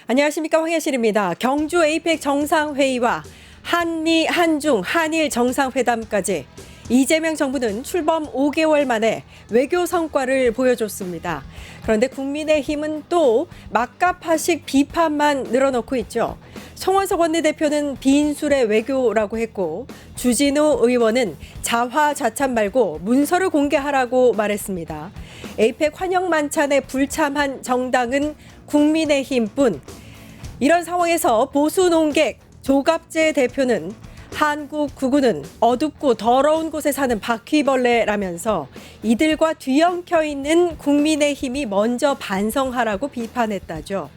안녕하십니까, 황혜실입니다. 경주 에이펙 정상회의와 한미, 한중, 한일 정상회담까지 이재명 정부는 출범 5개월 만에 외교 성과를 보여줬습니다. 그런데 국민의힘은 또 막가파식 비판만 늘어놓고 있죠. 송원석 원내대표는 비인술의 외교라고 했고, 주진우 의원은 자화자찬 말고 문서를 공개하라고 말했습니다. 에이펙 환영 만찬에 불참한 정당은 국민의힘뿐. 이런 상황에서 보수 논객 조갑재 대표는 한국 구구는 어둡고 더러운 곳에 사는 바퀴벌레라면서 이들과 뒤엉켜 있는 국민의힘이 먼저 반성하라고 비판했다죠.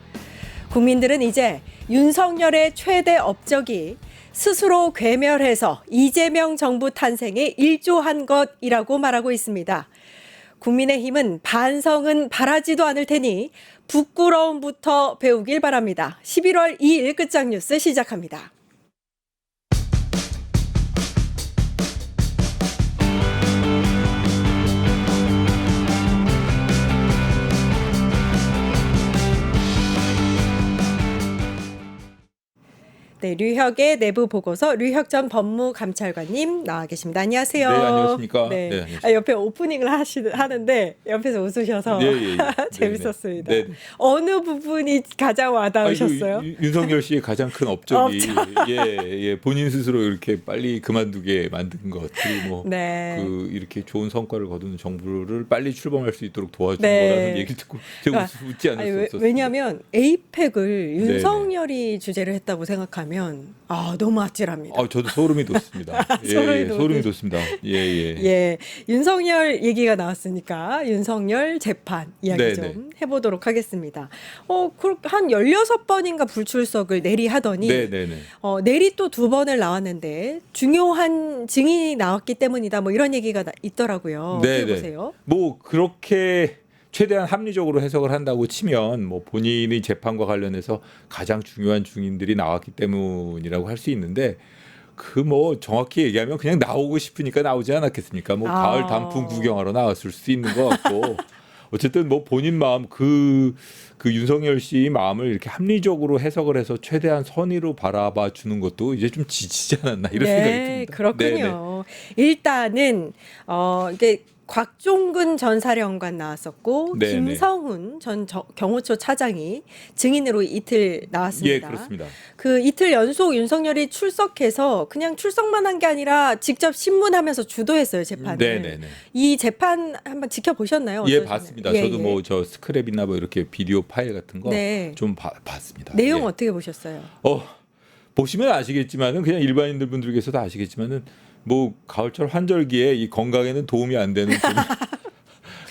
국민들은 이제 윤석열의 최대 업적이 스스로 괴멸해서 이재명 정부 탄생에 일조한 것이라고 말하고 있습니다. 국민의힘은 반성은 바라지도 않을 테니 부끄러움부터 배우길 바랍니다. 11월 2일 끝장 뉴스 시작합니다. 네, 류혁의 내부 보고서 류혁 전 법무감찰관님 나와 계십니다. 안녕하세요. 네, 안녕하십니까. 네. 네, 안녕하십니까. 옆에 오프닝을 하는데 옆에서 웃으셔서 예. 재밌었습니다. 네. 어느 부분이 가장 와닿으셨어요? 윤석열 씨의 가장 큰 업적이 본인 스스로 이렇게 빨리 그만두게 만든 것, 그리고 네. 이렇게 좋은 성과를 거두는 정부를 빨리 출범할 수 있도록 도와준 네. 거라는 얘기를 듣고 제가 웃지 않을 수 없었어요. 왜냐하면 에이펙을 윤석열이 주재를 했다고 생각하면 너무 아찔합니다. 저도 소름이 돋습니다. 소름이 돋습니다. 윤석열 얘기가 나왔으니까 윤석열 재판 이야기 좀 해보도록 하겠습니다. 한 16번인가 불출석을 내리하더니 내리 또 2번을 나왔는데 중요한 증인이 나왔기 때문이다, 뭐 이런 얘기가 있더라고요. 어떻게 보세요? 뭐 그렇게 최대한 합리적으로 해석을 한다고 치면 뭐 본인의 재판과 관련해서 가장 중요한 증인들이 나왔기 때문이라고 할 수 있는데, 뭐 정확히 얘기하면 그냥 나오고 싶으니까 나오지 않았겠습니까? 뭐 가을 단풍 구경하러 나왔을 수 있는 것 같고 어쨌든 뭐 본인 마음, 그 윤석열 씨 마음을 이렇게 합리적으로 해석을 해서 최대한 선의로 바라봐 주는 것도 이제 좀 지치지 않았나, 이런 생각이 듭니다. 그렇군요. 일단은 이게 곽종근 전 사령관 나왔었고, 김성훈 전 경호처 차장이 증인으로 이틀 나왔습니다. 예, 그렇습니다. 그 이틀 연속 윤석열이 출석해서 그냥 출석만 한 게 아니라 직접 신문하면서 주도했어요, 재판을. 이 재판 한번 지켜보셨나요? 예, 봤습니다. 저도 뭐 저 스크랩이나 뭐 이렇게 비디오 파일 같은 거 좀 봤습니다. 내용 어떻게 보셨어요? 보시면 아시겠지만은, 그냥 일반인들 분들께서도 아시겠지만은, 뭐 가을철 환절기에 이 건강에는 도움이 안 되는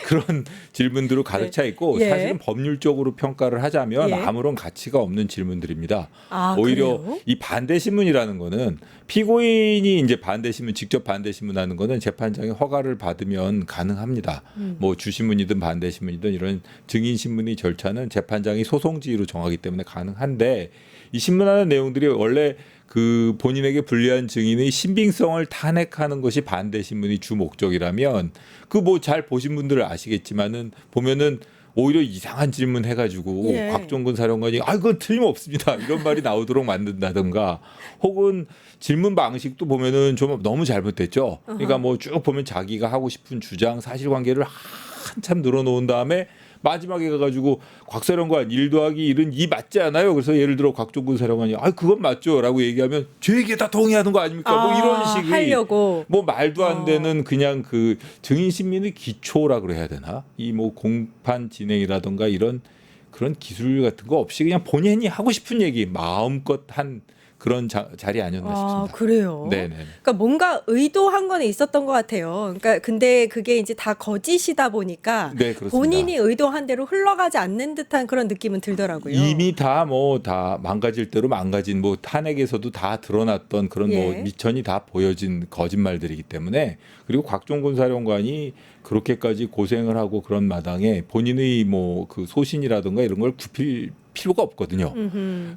그런 질문들로 가득 차 있고, 사실은 법률적으로 평가를 하자면 아무런 가치가 없는 질문들입니다. 오히려 그래요? 이 반대 신문이라는 거는, 피고인이 이제 반대 신문, 직접 반대 신문하는 거는 재판장의 허가를 받으면 가능합니다. 뭐 주신문이든 반대 신문이든 이런 증인 신문의 절차는 재판장이 소송 지휘로 정하기 때문에 가능한데, 이 신문하는 내용들이 원래 그 본인에게 불리한 증인의 신빙성을 탄핵하는 것이 반대 신문의 주 목적이라면, 뭐 잘 보신 분들은 아시겠지만은 보면은 오히려 이상한 질문 해가지고 곽종근 사령관이 그건 틀림없습니다, 이런 말이 나오도록 만든다든가, 혹은 질문 방식도 보면은 좀 너무 잘못됐죠. 그러니까 뭐 쭉 보면 자기가 하고 싶은 주장, 사실관계를 한참 늘어놓은 다음에 마지막에 가가지고 곽 사령관 1 더하기 1은 2 맞지 않아요? 그래서 예를 들어 곽종근 사령관이 그건 맞죠 라고 얘기하면 제 얘기에 다 동의하는 거 아닙니까? 뭐 이런 식의 하려고. 뭐 말도 안 되는 그냥 그 증인 신문의 기초라 그래야 되나? 이 뭐 공판 진행이라든가 이런 그런 기술 같은 거 없이 그냥 본인이 하고 싶은 얘기 마음껏 한 그런 자리 아니었나 싶습니다. 그래요? 네네. 그러니까 뭔가 의도한 건 있었던 것 같아요. 그러니까 근데 그게 이제 다 거짓이다 보니까 본인이 의도한 대로 흘러가지 않는 듯한 그런 느낌은 들더라고요. 이미 다 망가질 대로 망가진, 뭐 탄핵에서도 다 드러났던 그런 뭐 미천이 다 보여진 거짓말들이기 때문에, 그리고 곽종근 사령관이 그렇게까지 고생을 하고 그런 마당에 본인의 뭐 그 소신이라든가 이런 걸 굽힐 필요가 없거든요.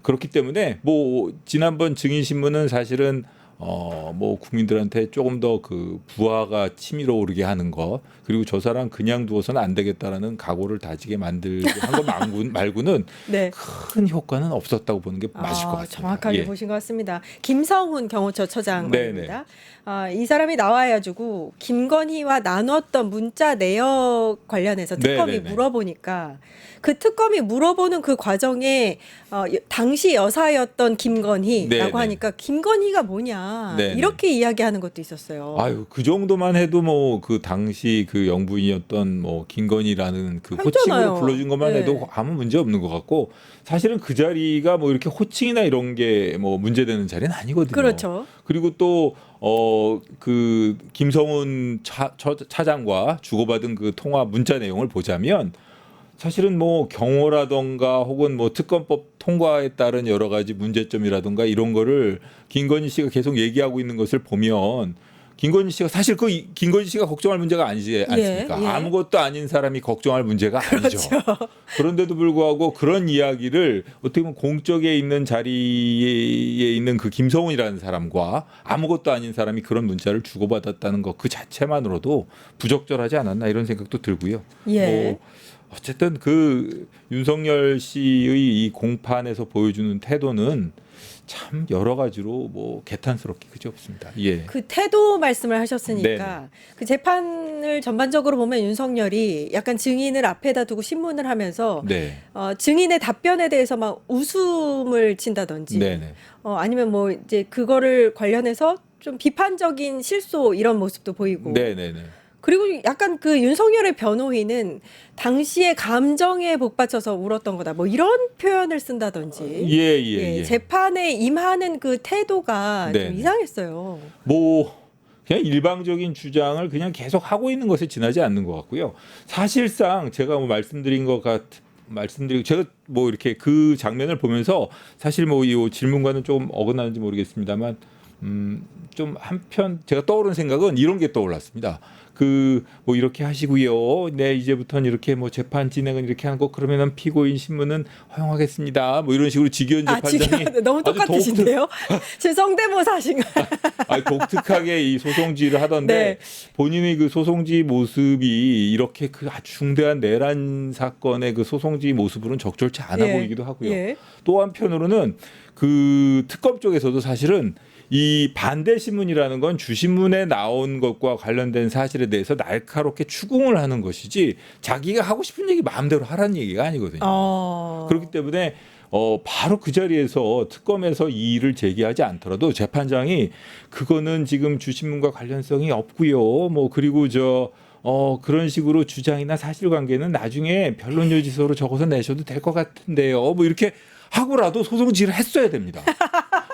그렇기 때문에 뭐 지난번 증인 신문은 사실은 뭐 국민들한테 조금 더 그 부하가 치밀어 오르게 하는 거, 그리고 저 사람 그냥 두어서는 안 되겠다라는 각오를 다지게 만들게 한 거 말고는 네. 큰 효과는 없었다고 보는 게 맞을 것 같습니다. 정확하게 예. 보신 것 같습니다. 김성훈 경호처 처장 네네. 말입니다. 이 사람이 나와가지고 김건희와 나눴던 문자 내역 관련해서 특검이 네네네. 물어보니까 그 특검이 물어보는 그 과정에 당시 여사였던 김건희라고 네네. 하니까 김건희가 뭐냐 네네. 이렇게 이야기하는 것도 있었어요. 아유, 그 정도만 해도 뭐 그 당시 그 영부인이었던 뭐 김건희라는 그 했잖아요. 호칭으로 불러준 것만 네. 해도 아무 문제 없는 것 같고, 사실은 그 자리가 뭐 이렇게 호칭이나 이런 게 뭐 문제되는 자리는 아니거든요. 그렇죠. 그리고 또 그 김성훈 차장과 주고받은 그 통화 문자 내용을 보자면 사실은 뭐 경호라던가 혹은 뭐 특검법 통과에 따른 여러 가지 문제점이라던가 이런 거를 김건희 씨가 계속 얘기하고 있는 것을 보면, 김건희 씨가 사실 그 김건희 씨가 걱정할 문제가 아니지 않습니까? 예. 아무것도 아닌 사람이 걱정할 문제가 아니죠. 그런데도 불구하고 그런 이야기를 어떻게 보면 공적에 있는 자리에 있는 그 김성훈이라는 사람과 아무것도 아닌 사람이 그런 문자를 주고받았다는 것 그 자체만으로도 부적절하지 않았나 이런 생각도 들고요. 예. 뭐 어쨌든 그 윤석열 씨의 이 공판에서 보여주는 태도는 참 여러 가지로 뭐 개탄스럽게 그지 없습니다. 예. 그 태도 말씀을 하셨으니까 네네. 그 재판을 전반적으로 보면 윤석열이 약간 증인을 앞에다 두고 신문을 하면서 네. 증인의 답변에 대해서 막 웃음을 친다든지 네네. 아니면 뭐 이제 그거를 관련해서 좀 비판적인 실소 이런 모습도 보이고 네네네. 그리고 약간 그 윤석열의 변호인은 당시의 감정에 복받쳐서 울었던 거다 뭐 이런 표현을 쓴다든지 예. 재판에 임하는 그 태도가 좀 네네. 이상했어요. 뭐 그냥 일방적인 주장을 그냥 계속 하고 있는 것에 지나지 않는 것 같고요. 사실상 제가 뭐 말씀드리고 제가 뭐 이렇게 그 장면을 보면서 사실 뭐 이 질문과는 좀 어긋나는지 모르겠습니다만 좀 한편 제가 떠오른 생각은 이런 게 떠올랐습니다. 그 뭐 이렇게 하시고요. 네, 이제부터는 이렇게 뭐 재판 진행은 이렇게 하는 거, 그러면은 피고인 신문은 허용하겠습니다. 뭐 이런 식으로 직위원 재판장이 너무 아주 똑같으신데요? 제 성대모사신가요? 독특하게 이 소송지휘를 하던데 네. 본인의 그 소송지 모습이 이렇게 그 아주 중대한 내란 사건의 그 소송지 모습으로는 적절치 않아 예. 보이기도 하고요. 예. 또 한편으로는 그 특검 쪽에서도 사실은 이 반대 신문이라는 건 주신문에 나온 것과 관련된 사실에 대해서 날카롭게 추궁을 하는 것이지 자기가 하고 싶은 얘기 마음대로 하라는 얘기가 아니거든요. 그렇기 때문에 바로 그 자리에서 특검에서 이 일을 제기하지 않더라도 재판장이 그거는 지금 주신문과 관련성이 없고요. 뭐 그리고 그런 식으로 주장이나 사실관계는 나중에 변론유지서로 적어서 내셔도 될 것 같은데요. 뭐 이렇게 하고라도 소송지휘를 했어야 됩니다.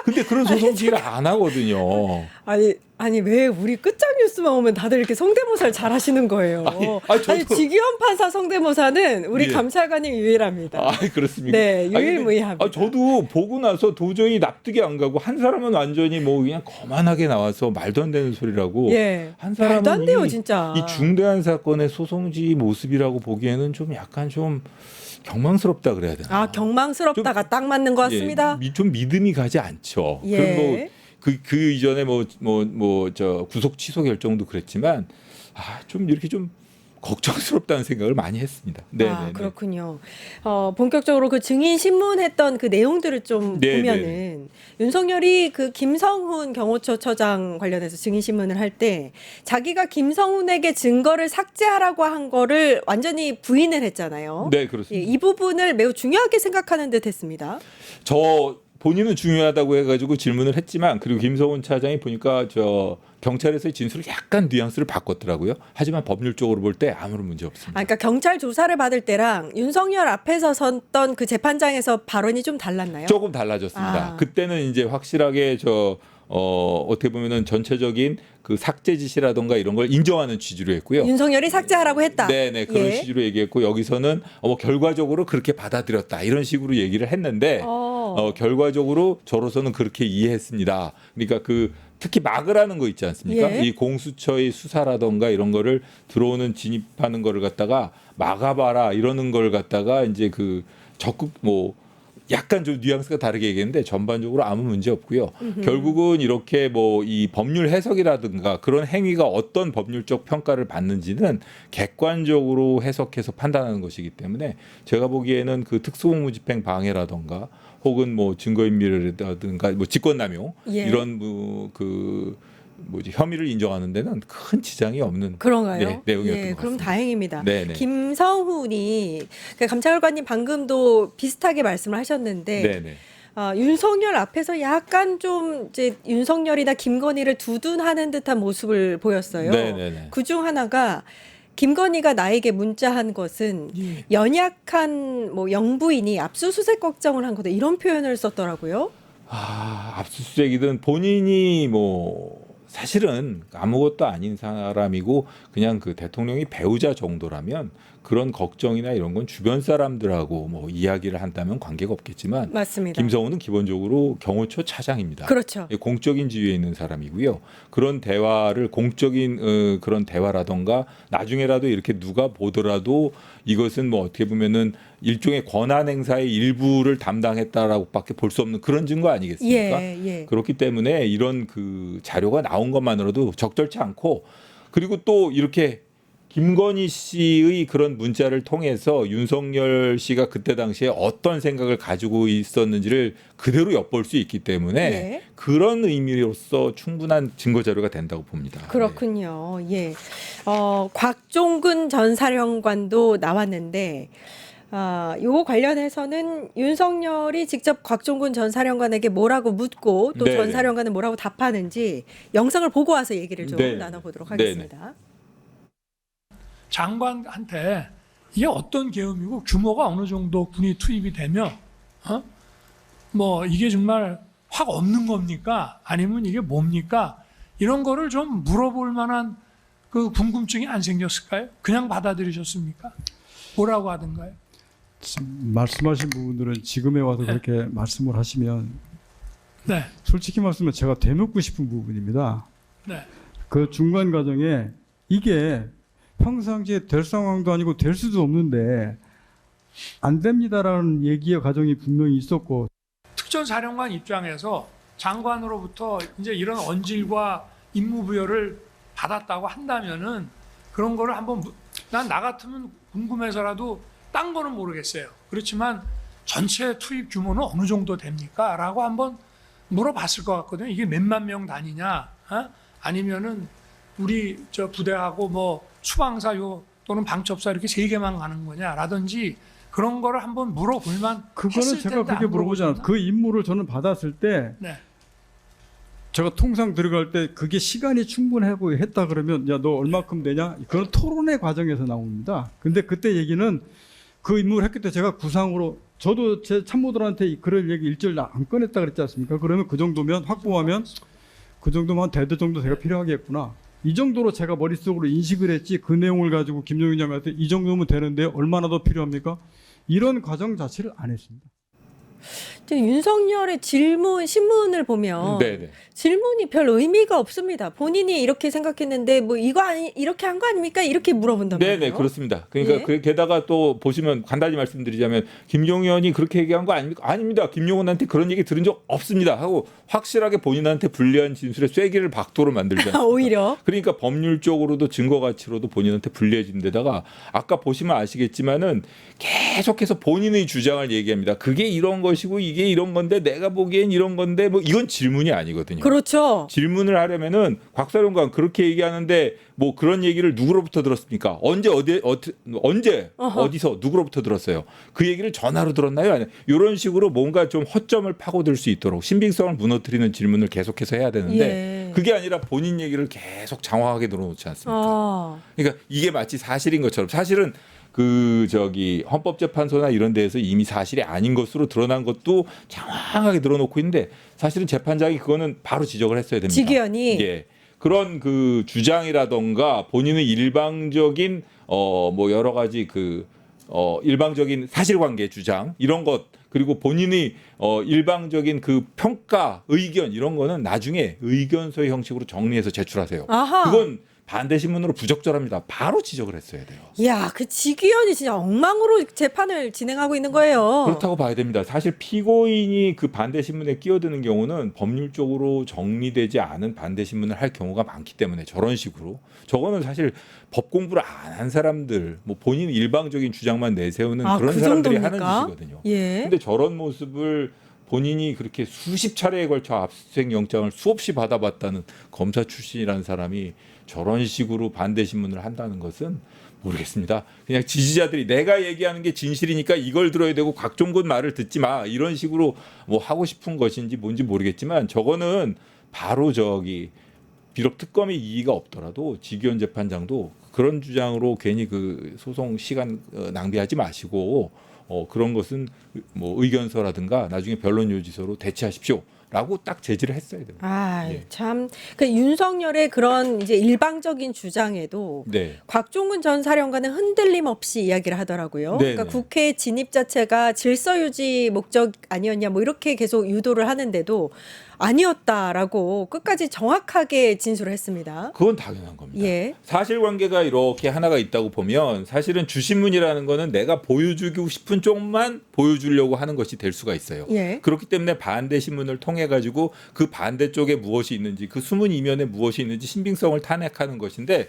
근데 그런 소송지휘를 안 하거든요. 아니 왜 우리 끝장 뉴스만 오면 다들 이렇게 성대모사를 잘하시는 거예요? 아니 지기현 판사 성대모사는 우리 예. 감찰관이 유일합니다. 그렇습니까? 네, 유일무이합니다. 저도 보고 나서 도저히 납득이 안 가고, 한 사람은 완전히 뭐 그냥 거만하게 나와서 말도 안 되는 소리라고. 예. 한 사람은 말도 안 돼요, 진짜. 이 중대한 사건의 소송지 모습이라고 보기에는 좀 약간 좀 경망스럽다 그래야 되나? 경망스럽다가 딱 맞는 것 같습니다. 좀 믿음이 가지 않죠. 예. 그리고 그 이전에 구속 취소 결정도 그랬지만 좀 이렇게 좀 걱정스럽다는 생각을 많이 했습니다. 네, 그렇군요. 본격적으로 그 증인 신문했던 그 내용들을 좀 네, 보면은 윤석열이 그 김성훈 경호처 처장 관련해서 증인 신문을 할 때 자기가 김성훈에게 증거를 삭제하라고 한 거를 완전히 부인을 했잖아요. 네, 그렇습니다. 이 부분을 매우 중요하게 생각하는 듯했습니다. 본인은 중요하다고 해가지고 질문을 했지만, 그리고 김성훈 차장이 보니까 경찰에서의 진술을 약간 뉘앙스를 바꿨더라고요. 하지만 법률적으로 볼 때 아무런 문제 없습니다. 그러니까 경찰 조사를 받을 때랑 윤석열 앞에서 섰던 그 재판장에서 발언이 좀 달랐나요? 조금 달라졌습니다. 그때는 이제 확실하게 어떻게 보면은 전체적인 그 삭제 지시라던가 이런 걸 인정하는 취지로 했고요. 윤석열이 삭제하라고 했다. 네네, 그런 취지로 얘기했고, 여기서는 결과적으로 그렇게 받아들였다 이런 식으로 얘기를 했는데 결과적으로 저로서는 그렇게 이해했습니다. 그러니까 특히 막으라는 거 있지 않습니까? 예. 이 공수처의 수사라던가 이런 거를 들어오는 진입하는 거를 갖다가 막아봐라 이러는 걸 갖다가 이제 적극 약간 좀 뉘앙스가 다르게 얘기했는데 전반적으로 아무 문제 없고요. 결국은 이렇게 뭐 이 법률 해석이라든가 그런 행위가 어떤 법률적 평가를 받는지는 객관적으로 해석해서 판단하는 것이기 때문에 제가 보기에는 그 특수공무집행 방해라든가 혹은 뭐 증거인멸이라든가 뭐 직권남용 예. 이런 혐의를 인정하는 데는 큰 지장이 없는 그런가요? 내용이었던 예, 것 그럼 같습니다. 다행입니다. 네네. 김성훈이 감찰관님 방금도 비슷하게 말씀을 하셨는데 네네. 윤석열 앞에서 약간 좀 이제 윤석열이나 김건희를 두둔하는 듯한 모습을 보였어요. 네네네. 그중 하나가 김건희가 나에게 문자한 것은 예. 연약한 뭐 영부인이 압수수색 걱정을 한 거다 이런 표현을 썼더라고요. 압수수색이든 본인이 뭐 사실은 아무것도 아닌 사람이고 그냥 그 대통령이 배우자 정도라면 그런 걱정이나 이런 건 주변 사람들하고 뭐 이야기를 한다면 관계가 없겠지만 맞습니다. 김성훈은 기본적으로 경호처 차장입니다. 그렇죠. 공적인 지위에 있는 사람이고요. 그런 대화를 공적인 그런 대화라던가 나중에라도 이렇게 누가 보더라도 이것은 뭐 어떻게 보면은 일종의 권한 행사의 일부를 담당했다라고밖에 볼 수 없는 그런 증거 아니겠습니까? 예, 예. 그렇기 때문에 이런 그 자료가 나온 것만으로도 적절치 않고 그리고 또 이렇게 김건희 씨의 그런 문자를 통해서 윤석열 씨가 그때 당시에 어떤 생각을 가지고 있었는지를 그대로 엿볼 수 있기 때문에 네. 그런 의미로서 충분한 증거 자료가 된다고 봅니다. 그렇군요. 예. 곽종근 전 사령관도 나왔는데 요거 관련해서는 윤석열이 직접 곽종근 전 사령관에게 뭐라고 묻고 또 전 네네. 사령관은 뭐라고 답하는지 영상을 보고 와서 얘기를 좀 네네. 나눠보도록 네네. 하겠습니다. 장관한테 이게 어떤 계엄이고 규모가 어느 정도 군이 투입이 되면 뭐 이게 정말 확 없는 겁니까? 아니면 이게 뭡니까? 이런 거를 좀 물어볼 만한 그 궁금증이 안 생겼을까요? 그냥 받아들이셨습니까? 뭐라고 하던가요? 말씀하신 부분들은 지금에 와서 그렇게 말씀을 하시면 네, 솔직히 말씀하면 제가 되묻고 싶은 부분입니다. 네. 그 중간 과정에 이게 평상시에 될 상황도 아니고 될 수도 없는데 안 됩니다라는 얘기의 과정이 분명히 있었고 특전사령관 입장에서 장관으로부터 이제 이런 언질과 임무부여를 받았다고 한다면은 그런 거를 한번 난 나 같으면 궁금해서라도 딴 거는 모르겠어요. 그렇지만 전체 투입 규모는 어느 정도 됩니까? 라고 한번 물어봤을 것 같거든요. 이게 몇만 명 단위냐? 아니면은 우리 저 부대하고 뭐 수방사 또는 방첩사 이렇게 세 개만 가는 거냐라든지 그런 거를 한번 물어볼만 그거는 했을 제가 텐데 그렇게 안 물어보지 않았어요. 물어보셨나? 그 임무를 저는 받았을 때 네. 제가 통상 들어갈 때 그게 시간이 충분하고 했다 그러면 야 너 얼마큼 되냐? 그건 토론의 과정에서 나옵니다. 근데 그때 얘기는 그 임무를 했기 때문에 제가 구상으로 저도 제 참모들한테 그럴 얘기 일절 안 꺼냈다 그랬지 않습니까? 그러면 그 정도면 확보하면 그 정도면 한 대대 정도 제가 필요하겠구나. 이 정도로 제가 머릿속으로 인식을 했지 그 내용을 가지고 김용인 장관한테 이 정도면 되는데 얼마나 더 필요합니까? 이런 과정 자체를 안 했습니다. 윤석열의 신문을 보면 네네. 질문이 별 의미가 없습니다. 본인이 이렇게 생각했는데 뭐 이거 이렇게 한 거 아닙니까? 이렇게 물어본단 말이에요. 네네 그렇습니다. 그러니까 예. 게다가 또 보시면 간단히 말씀드리자면 김용현이 그렇게 얘기한 거 아닙니까? 아닙니다. 김용현한테 그런 얘기 들은 적 없습니다. 하고 확실하게 본인한테 불리한 진술에 쐐기를 박도로 만들지 않습니까? 오히려 그러니까 법률적으로도 증거 가치로도 본인한테 불리해진 데다가 아까 보시면 아시겠지만은 계속해서 본인의 주장을 얘기합니다. 그게 이런 것이고 이게 이런 건데 내가 보기엔 이런 건데 뭐 이건 질문이 아니거든요. 그렇죠. 질문을 하려면은 곽사령관 그렇게 얘기하는데 뭐 그런 얘기를 누구로부터 들었습니까? 언제 어디서 누구로부터 들었어요? 그 얘기를 전화로 들었나요? 아니 이런 식으로 뭔가 좀 허점을 파고들 수 있도록 신빙성을 무너뜨리는 질문을 계속해서 해야 되는데 예. 그게 아니라 본인 얘기를 계속 장황하게 들어놓지 않습니까? 그러니까 이게 마치 사실인 것처럼 사실은 헌법재판소나 이런 데에서 이미 사실이 아닌 것으로 드러난 것도 장황하게 늘어놓고 있는데 사실은 재판장이 그거는 바로 지적을 했어야 됩니다. 직위원이 예. 그런 그 주장이라던가 본인의 일방적인 뭐 여러 가지 일방적인 사실관계 주장 이런 것 그리고 본인의 일방적인 그 평가 의견 이런 거는 나중에 의견서 형식으로 정리해서 제출하세요. 아하. 그건 반대 신문으로 부적절합니다. 바로 지적을 했어야 돼요. 이야, 그 지기현이 진짜 엉망으로 재판을 진행하고 있는 거예요. 그렇다고 봐야 됩니다. 사실 피고인이 그 반대 신문에 끼어드는 경우는 법률적으로 정리되지 않은 반대 신문을 할 경우가 많기 때문에 저런 식으로 저거는 사실 법 공부를 안 한 사람들, 뭐 본인 일방적인 주장만 내세우는 그런 그 사람들이 정도입니까? 하는 짓이거든요. 예. 근데 저런 모습을 본인이 그렇게 수십 차례에 걸쳐 압수수색 영장을 수없이 받아봤다는 검사 출신이라는 사람이 저런 식으로 반대 신문을 한다는 것은 모르겠습니다. 그냥 지지자들이 내가 얘기하는 게 진실이니까 이걸 들어야 되고 곽종근 말을 듣지 마 이런 식으로 뭐 하고 싶은 것인지 뭔지 모르겠지만 저거는 바로 저기 비록 특검의 이의가 없더라도 지기현 재판장도 그런 주장으로 괜히 그 소송 시간 낭비하지 마시고 그런 것은 뭐 의견서라든가 나중에 변론 요지서로 대체하십시오라고 딱 제지를 했어야 됩니다. 아, 예. 참. 그 윤석열의 그런 이제 일방적인 주장에도 네. 곽종근 전 사령관은 흔들림 없이 이야기를 하더라고요. 네네. 그러니까 국회 진입 자체가 질서 유지 목적 아니었냐 뭐 이렇게 계속 유도를 하는데도 아니었다라고 끝까지 정확하게 진술을 했습니다. 그건 당연한 겁니다. 예. 사실관계가 이렇게 하나가 있다고 보면 사실은 주신문이라는 거는 내가 보여주고 싶은 쪽만 보여주려고 하는 것이 될 수가 있어요. 예. 그렇기 때문에 반대 신문을 통해 가지고 그 반대 쪽에 무엇이 있는지 그 숨은 이면에 무엇이 있는지 신빙성을 탄핵하는 것인데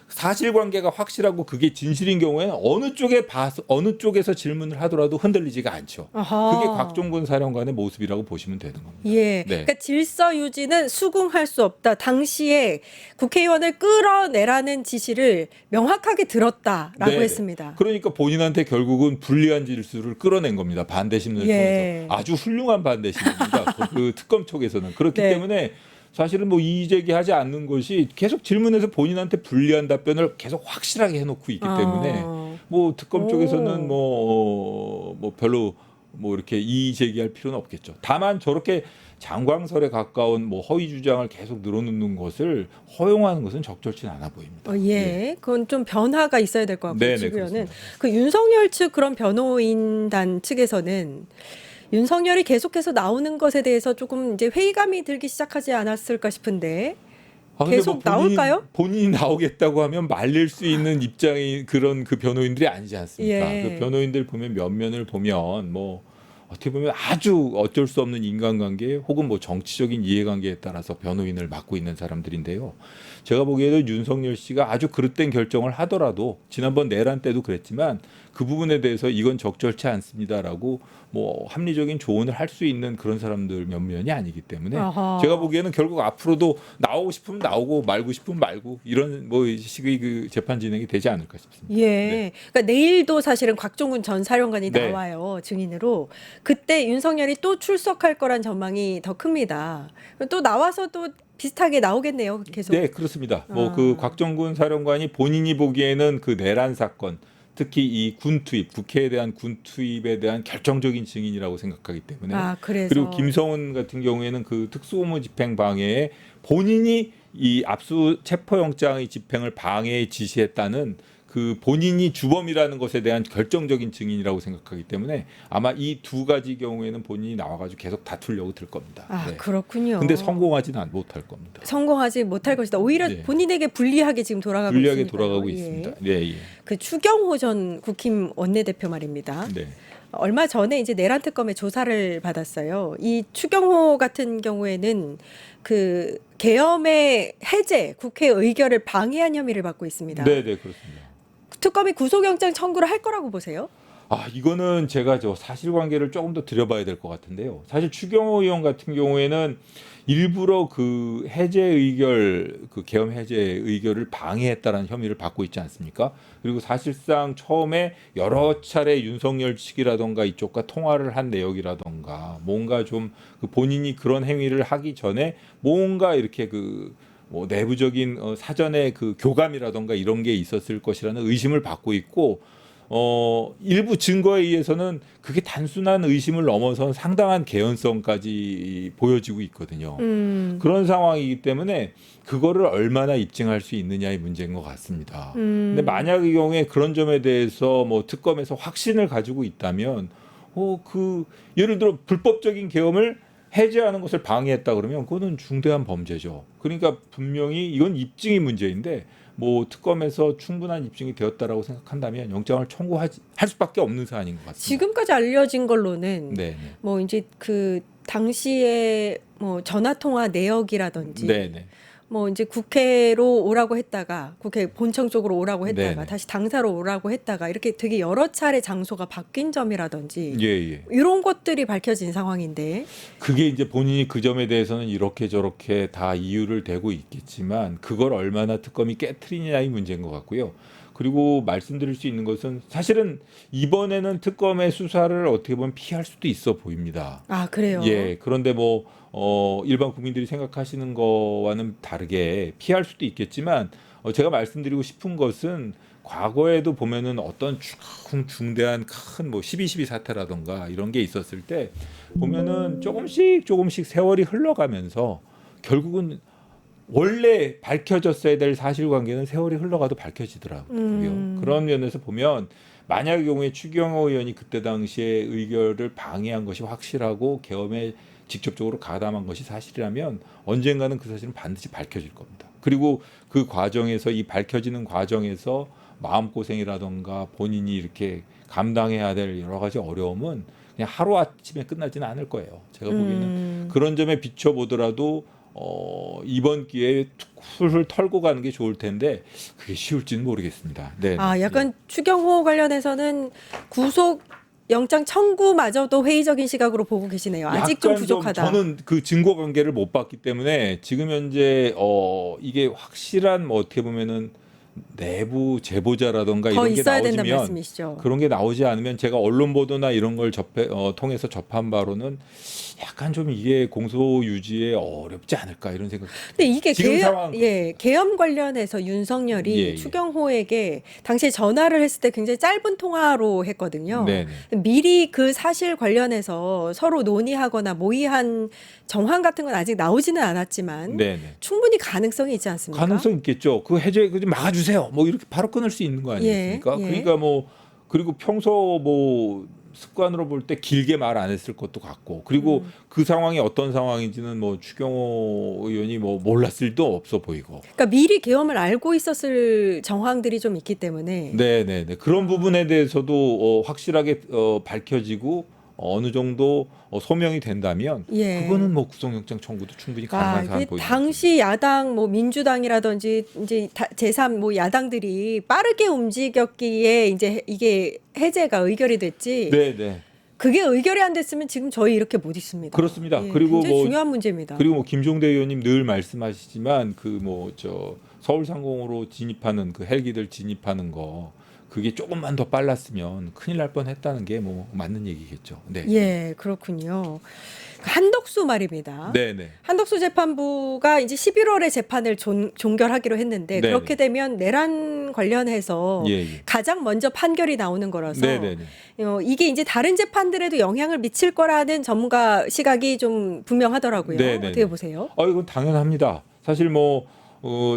사실관계가 확실하고 그게 진실인 경우에는 어느 쪽에 봐서 어느 쪽에서 질문을 하더라도 흔들리지가 않죠. 아하. 그게 곽종근 사령관의 모습이라고 보시면 되는 겁니다. 예. 네. 그러니까 질서 유지는 수긍할 수 없다. 당시에 국회의원을 끌어내라는 지시를 명확하게 들었다라고 네네. 했습니다. 그러니까 본인한테 결국은 불리한 질서를 끌어낸 겁니다. 반대 신문을 예. 통해서 아주 훌륭한 반대 신문입니다. 그 특검 쪽에서는 그렇기 네. 때문에 사실은 뭐 이의 제기하지 않는 것이 계속 질문에서 본인한테 불리한 답변을 계속 확실하게 해놓고 있기 때문에 뭐 특검 쪽에서는 뭐 별로 뭐 이렇게 이의 제기할 필요는 없겠죠. 다만 저렇게 장광설에 가까운 뭐 허위 주장을 계속 늘어놓는 것을 허용하는 것은 적절치는 않아 보입니다. 예. 그건 좀 변화가 있어야 될 것 같고요. 네네, 지금은 그렇습니다. 그 윤석열 측 그런 변호인단 측에서는 윤석열이 계속해서 나오는 것에 대해서 조금 이제 회의감이 들기 시작하지 않았을까 싶은데 근데 계속 나올까요? 본인이 나오겠다고 하면 말릴 수 있는 입장이 그런 그 변호인들이 아니지 않습니까? 예. 그 변호인들 보면 면면을 보면 뭐 어떻게 보면 아주 어쩔 수 없는 인간관계 혹은 뭐 정치적인 이해관계에 따라서 변호인을 맡고 있는 사람들인데요. 제가 보기에는 윤석열 씨가 아주 그릇된 결정을 하더라도 지난번 내란 때도 그랬지만 그 부분에 대해서 이건 적절치 않습니다라고 뭐 합리적인 조언을 할 수 있는 그런 사람들 면면이 아니기 때문에 아하. 제가 보기에는 결국 앞으로도 나오고 싶으면 나오고 말고 싶으면 말고 이런 뭐 식의 그 재판 진행이 되지 않을까 싶습니다. 예. 네. 그러니까 내일도 사실은 곽종근 전 사령관이 네. 나와요. 증인으로. 그때 윤석열이 또 출석할 거란 전망이 더 큽니다. 또 나와서 또 비슷하게 나오겠네요. 계속. 네, 그렇습니다. 뭐 아. 그 곽정근 사령관이 본인이 보기에는 그 내란 사건, 특히 이 군 투입, 국회에 대한 군 투입에 대한 결정적인 증인이라고 생각하기 때문에 아, 그래서. 그리고 김성훈 같은 경우에는 그 특수고문 집행 방해에 본인이 이 압수 체포영장의 집행을 방해에 지시했다는 그 본인이 주범이라는 것에 대한 결정적인 증인이라고 생각하기 때문에 아마 이 두 가지 경우에는 본인이 나와가지고 계속 다투려고 들 겁니다. 아, 네. 그렇군요. 근데 성공하지는 못할 겁니다. 성공하지 못할 것이다. 오히려 네. 본인에게 불리하게 지금 돌아가고 불리하게 있으니까요. 돌아가고 예. 있습니다. 네, 예. 그 추경호 전 국힘 원내대표 말입니다. 네. 얼마 전에 이제 내란 특검의 조사를 받았어요. 이 추경호 같은 경우에는 그 계엄의 해제, 국회 의결을 방해한 혐의를 받고 있습니다. 네, 네, 그렇습니다. 특검이 구속영장 청구를 할 거라고 보세요? 이거는 제가 저 사실관계를 조금 더 들여봐야 될 것 같은데요. 사실 추경호 의원 같은 경우에는 일부러 그 해제 의결, 그 계엄 해제 의결을 방해했다라는 혐의를 받고 있지 않습니까? 그리고 사실상 처음에 여러 차례 윤석열 측이라던가 이쪽과 통화를 한 내역이라던가 뭔가 좀 그 본인이 그런 행위를 하기 전에 뭔가 이렇게 그 뭐 내부적인 사전에 그 교감이라던가 이런 게 있었을 것이라는 의심을 받고 있고 일부 증거에 의해서는 그게 단순한 의심을 넘어선 상당한 개연성까지 보여지고 있거든요. 그런 상황이기 때문에 그거를 얼마나 입증할 수 있느냐의 문제인 것 같습니다. 근데 만약의 경우에 그런 점에 대해서 뭐 특검에서 확신을 가지고 있다면 그 예를 들어 불법적인 계엄을 해제하는 것을 방해했다 그러면 그거는 중대한 범죄죠. 그러니까 분명히 이건 입증이 문제인데 뭐 특검에서 충분한 입증이 되었다라고 생각한다면 영장을 할 수밖에 없는 사안인 것 같습니다. 지금까지 알려진 걸로는 네, 네. 뭐 이제 그 당시에 뭐 전화 통화 내역이라든지 네, 네. 뭐 이제 국회로 오라고 했다가 국회 본청 쪽으로 오라고 했다가 네네. 다시 당사로 오라고 했다가 이렇게 되게 여러 차례 장소가 바뀐 점이라든지 예, 예. 이런 것들이 밝혀진 상황인데 그게 이제 본인이 그 점에 대해서는 이렇게 저렇게 다 이유를 대고 있겠지만 그걸 얼마나 특검이 깨트리냐의 문제인 것 같고요. 그리고 말씀드릴 수 있는 것은 사실은 이번에는 특검의 수사를 어떻게 보면 피할 수도 있어 보입니다. 아 그래요. 예. 그런데 뭐 일반 국민들이 생각하시는 거와는 다르게 피할 수도 있겠지만 제가 말씀드리고 싶은 것은 과거에도 보면은 어떤 중대한 큰 뭐 12.12 사태라던가 이런 게 있었을 때 보면은 조금씩 세월이 흘러가면서 결국은 원래 밝혀졌어야 될 사실관계는 세월이 흘러가도 밝혀지더라고요. 그런 면에서 보면 만약의 경우에 추경호 의원이 그때 당시에 의결을 방해한 것이 확실하고 계엄에 직접적으로 가담한 것이 사실이라면 언젠가는 그 사실은 반드시 밝혀질 겁니다. 그리고 그 과정에서 이 밝혀지는 과정에서 마음고생이라던가 본인이 이렇게 감당해야 될 여러 가지 어려움은 그냥 하루아침에 끝나지는 않을 거예요. 제가 보기에는 그런 점에 비춰보더라도 이번 기회에 툴을 털고 가는 게 좋을 텐데 그게 쉬울지는 모르겠습니다. 네. 아 약간 추경호 관련해서는 구속 영장 청구마저도 회의적인 시각으로 보고 계시네요. 아직 좀 약간 부족하다. 저는 그 증거 관계를 못 봤기 때문에 지금 현재 이게 확실한 뭐 어떻게 보면은 내부 제보자라던가 더 이런 게 있어야 된다는 나오면 말씀이시죠. 그런 게 나오지 않으면 제가 언론 보도나 이런 걸 통해서 접한 바로는 약간 좀 이게 공소 유지에 어렵지 않을까 이런 생각. 근데 이게 지금 상황 계엄 관련해서 윤석열이 예, 예. 추경호에게 당시에 전화를 했을 때 굉장히 짧은 통화로 했거든요. 네. 미리 그 사실 관련해서 서로 논의하거나 모의한 정황 같은 건 아직 나오지는 않았지만 네. 충분히 가능성이 있지 않습니까? 가능성 있겠죠. 그 해제 그 좀 막아주세요. 뭐 이렇게 바로 끊을 수 있는 거 아니겠습니까? 예, 예. 그러니까 뭐 그리고 평소 뭐 습관으로 볼 때 길게 말 안 했을 것도 같고 그리고 그 상황이 어떤 상황인지는 뭐 추경호 의원이 뭐 몰랐을 도 없어 보이고. 그러니까 미리 계엄을 알고 있었을 정황들이 좀 있기 때문에 네. 그런 부분에 대해서도 확실하게 밝혀지고 어느 정도 소명이 된다면 예. 그거는 뭐 구속영장 청구도 충분히 가능한 사안 이게 보입니다. 당시 야당 뭐 민주당이라든지 이제 제3 뭐 야당들이 빠르게 움직였기에 이제 이게 해제가 의결이 됐지. 네. 그게 의결이 안 됐으면 지금 저희 이렇게 못 있습니다. 그렇습니다. 예, 그리고 굉장히 뭐 중요한 문제입니다. 그리고 뭐 김종대 의원님 늘 말씀하시지만 그 뭐 서울 상공으로 진입하는 그 헬기들 진입하는 거 그게 조금만 더 빨랐으면 큰일 날 뻔했다는 게 뭐 맞는 얘기겠죠. 네. 예, 그렇군요. 한덕수 말입니다. 네. 한덕수 재판부가 이제 11월에 재판을 종결하기로 했는데 네네. 그렇게 되면 내란 관련해서 예. 가장 먼저 판결이 나오는 거라서 네. 이게 이제 다른 재판들에도 영향을 미칠 거라는 전문가 시각이 좀 분명하더라고요. 네네네. 어떻게 보세요? 이건 당연합니다. 사실 뭐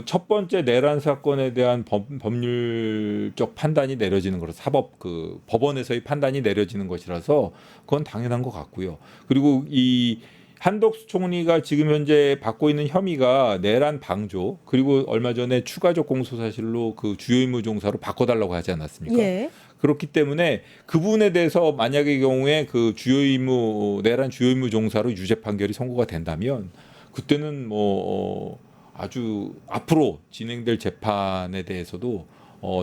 첫 번째 내란 사건에 대한 법률적 판단이 내려지는 거라 사법 그 법원에서의 판단이 내려지는 것이라서 그건 당연한 것 같고요. 그리고 이 한덕수 총리가 지금 현재 받고 있는 혐의가 내란 방조 그리고 얼마 전에 추가적 공소 사실로 그 주요 임무 종사로 바꿔달라고 하지 않았습니까? 예. 그렇기 때문에 그 부분에 대해서 만약의 경우에 그 내란 주요 임무 종사로 유죄 판결이 선고가 된다면 그때는 뭐 아주 앞으로 진행될 재판에 대해서도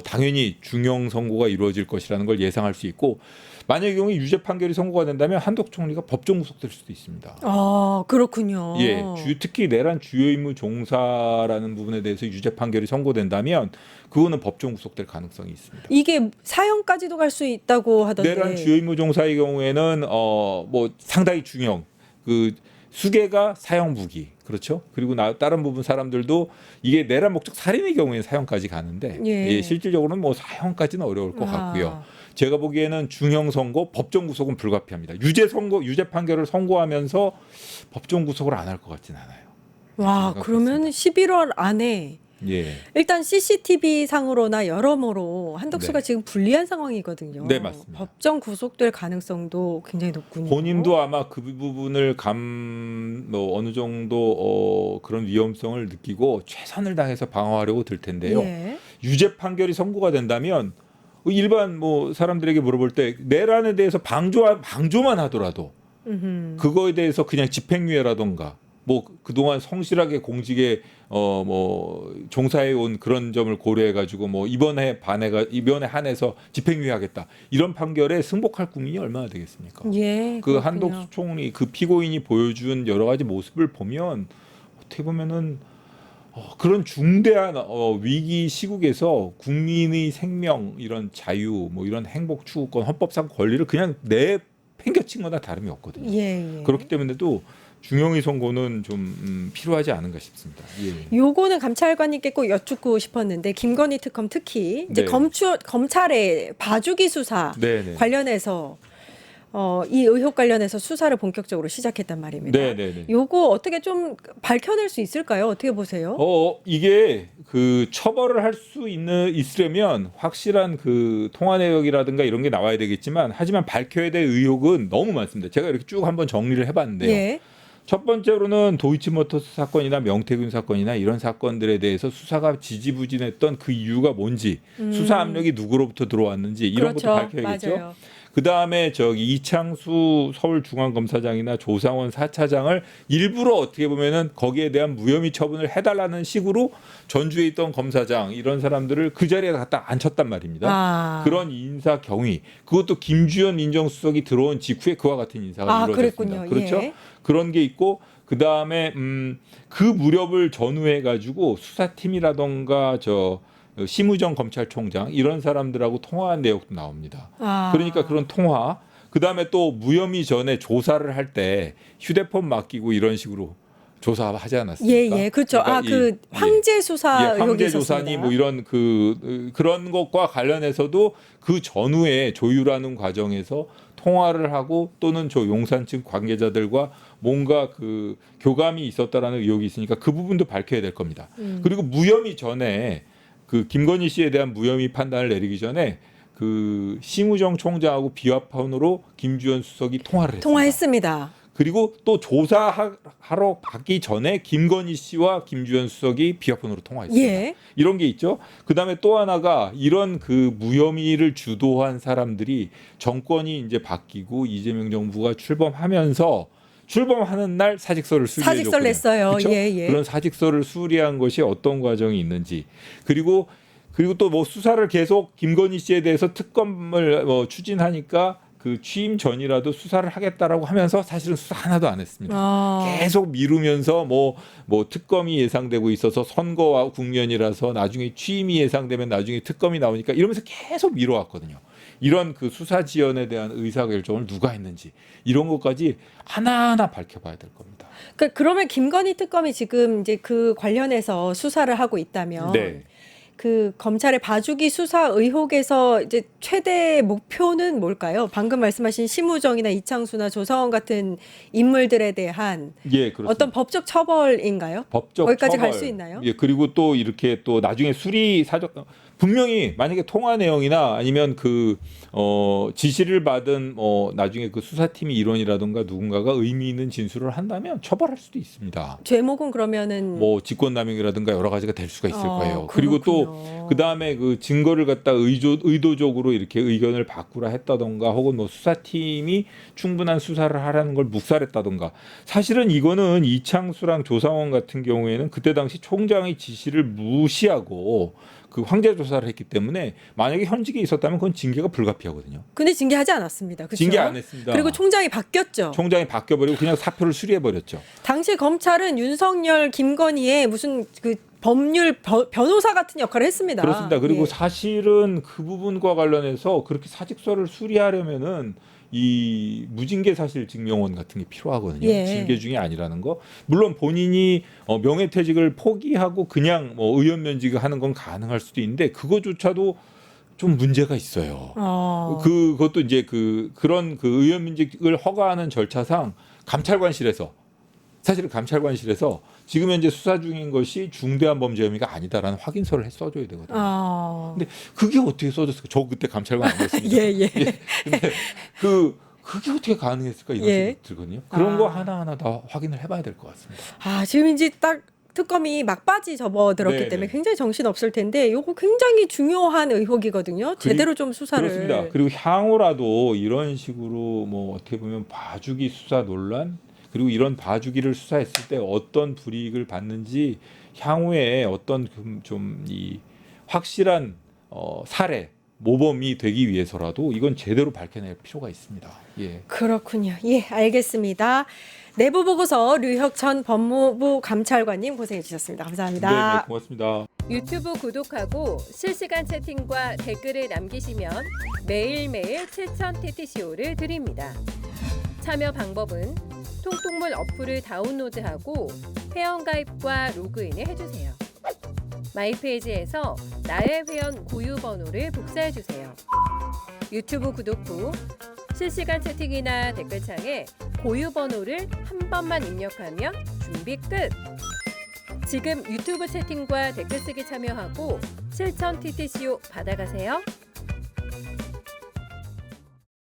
당연히 중형 선고가 이루어질 것이라는 걸 예상할 수 있고 만약의 경우에 유죄 판결이 선고가 된다면 한덕수 총리가 법정 구속될 수도 있습니다. 아, 그렇군요. 예, 특히 내란 주요 임무 종사라는 부분에 대해서 유죄 판결이 선고된다면 그거는 법정 구속될 가능성이 있습니다. 이게 사형까지도 갈 수 있다고 하던데. 내란 주요 임무 종사의 경우에는 뭐 상당히 중형 그 수개가 사형 무기 그렇죠. 그리고 다른 부분 사람들도 이게 내란 목적 살인의 경우에는 사형까지 가는데 예. 실질적으로는 뭐 사형까지는 어려울 것 같고요. 제가 보기에는 중형 선고, 법정 구속은 불가피합니다. 유죄 판결을 선고하면서 법정 구속을 안 할 것 같진 않아요. 와, 그러면 11월 안에 예. 일단 CCTV 상으로나 여러모로 한덕수가 네. 지금 불리한 상황이거든요. 네, 맞습니다. 법정 구속될 가능성도 굉장히 높군요. 본인도 아마 그 부분을 뭐 어느 정도 그런 위험성을 느끼고 최선을 다해서 방어하려고 들 텐데요. 예. 유죄 판결이 선고가 된다면 일반 뭐 사람들에게 물어볼 때 내란에 대해서 방조만 하더라도 그거에 대해서 그냥 집행유예라던가 뭐 그동안 성실하게 공직에 뭐 종사해 온 그런 점을 고려해 가지고 뭐 이번에 한해서 집행유예하겠다 이런 판결에 승복할 국민이 얼마나 되겠습니까? 예, 그 그렇군요. 한덕수 총리 그 피고인이 보여준 여러 가지 모습을 보면 어떻게 보면은 그런 중대한 위기 시국에서 국민의 생명 이런 자유 뭐 이런 행복 추구권 헌법상 권리를 그냥 내팽겨친 거나 다름이 없거든요. 예, 예. 그렇기 때문에도 중형의 선고는 좀 필요하지 않은가 싶습니다. 예. 요거는 감찰관님께 꼭 여쭙고 싶었는데 김건희 특검 특히 이제 네. 검찰의 봐주기 수사 네네. 관련해서 이 의혹 관련해서 수사를 본격적으로 시작했단 말입니다. 네네네. 요거 어떻게 좀 밝혀낼 수 있을까요? 어떻게 보세요? 이게 그 처벌을 할 수 있으려면 확실한 그 통화 내역이라든가 이런 게 나와야 되겠지만 하지만 밝혀야 될 의혹은 너무 많습니다. 제가 이렇게 쭉 한번 정리를 해봤는데요. 예. 첫 번째로는 도이치모터스 사건이나 명태균 사건이나 이런 사건들에 대해서 수사가 지지부진했던 그 이유가 뭔지 수사 압력이 누구로부터 들어왔는지 이런 그렇죠. 것도 밝혀야겠죠. 맞아요. 그다음에 이창수 서울중앙검사장이나 조상원 4차장을 일부러 어떻게 보면은 거기에 대한 무혐의 처분을 해달라는 식으로 전주에 있던 검사장 이런 사람들을 그 자리에 갖다 앉혔단 말입니다. 그런 인사 경위 그것도 김주현 민정수석이 들어온 직후에 그와 같은 인사가 이루어졌습니다. 그랬군요. 그렇죠? 예. 그런 게 있고 그다음에 그 무렵을 전후해 가지고 수사팀이라던가 심우정 검찰총장 이런 사람들하고 통화한 내역도 나옵니다. 그러니까 그런 통화 그다음에 또 무혐의 전에 조사를 할 때 휴대폰 맡기고 이런 식으로 조사하지 않았습니까? 예, 예, 그렇죠. 그러니까 그 황제 수사 의혹이 황제 있었습니다. 조사니 뭐 이런 그런 것과 관련해서도 그 전후에 조율하는 과정에서 통화를 하고 또는 용산 측 관계자들과 뭔가 그 교감이 있었다라는 의혹이 있으니까 그 부분도 밝혀야 될 겁니다. 그리고 무혐의 전에 그 김건희 씨에 대한 무혐의 판단을 내리기 전에 그 심우정 총장하고 비화폰으로 김주현 수석이 통화를 했습니다. 통화했습니다. 그리고 또 조사하러 가기 전에 김건희 씨와 김주현 수석이 비화폰으로 통화했습니다. 예. 이런 게 있죠. 그다음에 또 하나가 이런 그 무혐의를 주도한 사람들이 정권이 이제 바뀌고 이재명 정부가 출범하는 날 사직서를 수리해줬거든요. 사직서를 냈어요. 그렇죠? 예, 예. 그런 사직서를 수리한 것이 어떤 과정이 있는지 그리고 또 뭐 수사를 계속 김건희 씨에 대해서 특검을 추진하니까 그 취임 전이라도 수사를 하겠다라고 하면서 사실은 수사 하나도 안 했습니다. 계속 미루면서 뭐 특검이 예상되고 있어서 선거와 국면이라서 나중에 취임이 예상되면 나중에 특검이 나오니까 이러면서 계속 미뤄왔거든요. 이런 그 수사 지연에 대한 의사결정을 누가 했는지 이런 것까지 하나하나 밝혀봐야 될 겁니다. 그러면 김건희 특검이 지금 이제 그 관련해서 수사를 하고 있다면 네. 그 검찰의 봐주기 수사 의혹에서 이제 최대 목표는 뭘까요? 방금 말씀하신 심우정이나 이창수나 조상원 같은 인물들에 대한 예, 그렇습니다. 어떤 법적 처벌인가요? 법적 거기까지 처벌. 갈 수 있나요? 예, 그리고 또 이렇게 또 나중에 분명히 만약에 통화 내용이나 아니면 지시를 받은 나중에 그 수사팀의 일원이라든가 누군가가 의미 있는 진술을 한다면 처벌할 수도 있습니다. 제목은 그러면은 뭐 직권남용이라든가 여러 가지가 될 수가 있을 거예요. 그렇군요. 그리고 또 그다음에 그 증거를 갖다 의도적으로 이렇게 의견을 바꾸라 했다던가 혹은 뭐 수사팀이 충분한 수사를 하라는 걸 묵살했다던가 사실은 이거는 이창수랑 조상원 같은 경우에는 그때 당시 총장의 지시를 무시하고 그 황제 조사를 했기 때문에 만약에 현직에 있었다면 그건 징계가 불가피하거든요. 근데 징계하지 않았습니다. 그렇죠? 징계 안 했습니다. 그리고 총장이 바뀌었죠. 총장이 바뀌어버리고 그냥 사표를 수리해버렸죠. 당시 검찰은 윤석열, 김건희의 무슨 그 법률 변호사 같은 역할을 했습니다. 그렇습니다. 그리고 예. 사실은 그 부분과 관련해서 그렇게 사직서를 수리하려면은 이 무징계 사실 증명원 같은 게 필요하거든요. 예. 징계 중이 아니라는 거. 물론 본인이 명예퇴직을 포기하고 그냥 의원 면직을 하는 건 가능할 수도 있는데 그거조차도 좀 문제가 있어요. 그것도 이제 그런 의원 면직을 허가하는 절차상 감찰관실에서 사실은 감찰관실에서 지금 현재 수사 중인 것이 중대한 범죄 혐의가 아니다라는 확인서를 써줘야 되거든요. 근데 그게 어떻게 써졌을까? 저 그때 감찰관 아니었습니다. 예. 근데 그게 어떻게 가능했을까 이런 생각이 들거든요. 그런 거 하나하나 다 확인을 해봐야 될 것 같습니다. 지금 이제 딱 특검이 막바지 접어들었기 네네. 때문에 굉장히 정신 없을 텐데 요거 굉장히 중요한 의혹이거든요. 제대로 좀 수사를. 그렇습니다. 그리고 향후라도 이런 식으로 뭐 어떻게 보면 봐주기 수사 논란 그리고 이런 봐주기를 수사했을 때 어떤 불이익을 받는지 향후에 어떤 좀 이 확실한 사례 모범이 되기 위해서라도 이건 제대로 밝혀낼 필요가 있습니다. 예. 그렇군요. 예, 알겠습니다. 내부 보고서 류혁 전 법무부 감찰관님 고생해 주셨습니다. 감사합니다. 네, 고맙습니다. 유튜브 구독하고 실시간 채팅과 댓글을 남기시면 매일매일 7,000TTCO를 드립니다. 참여 방법은 통통물 어플을 다운로드하고 회원가입과 로그인을 해주세요. 마이페이지에서 나의 회원 고유 번호를 복사해주세요. 유튜브 구독 후 실시간 채팅이나 댓글창에 고유 번호를 한 번만 입력하면 준비 끝! 지금 유튜브 채팅과 댓글 쓰기 참여하고 7,000TTCO 받아가세요.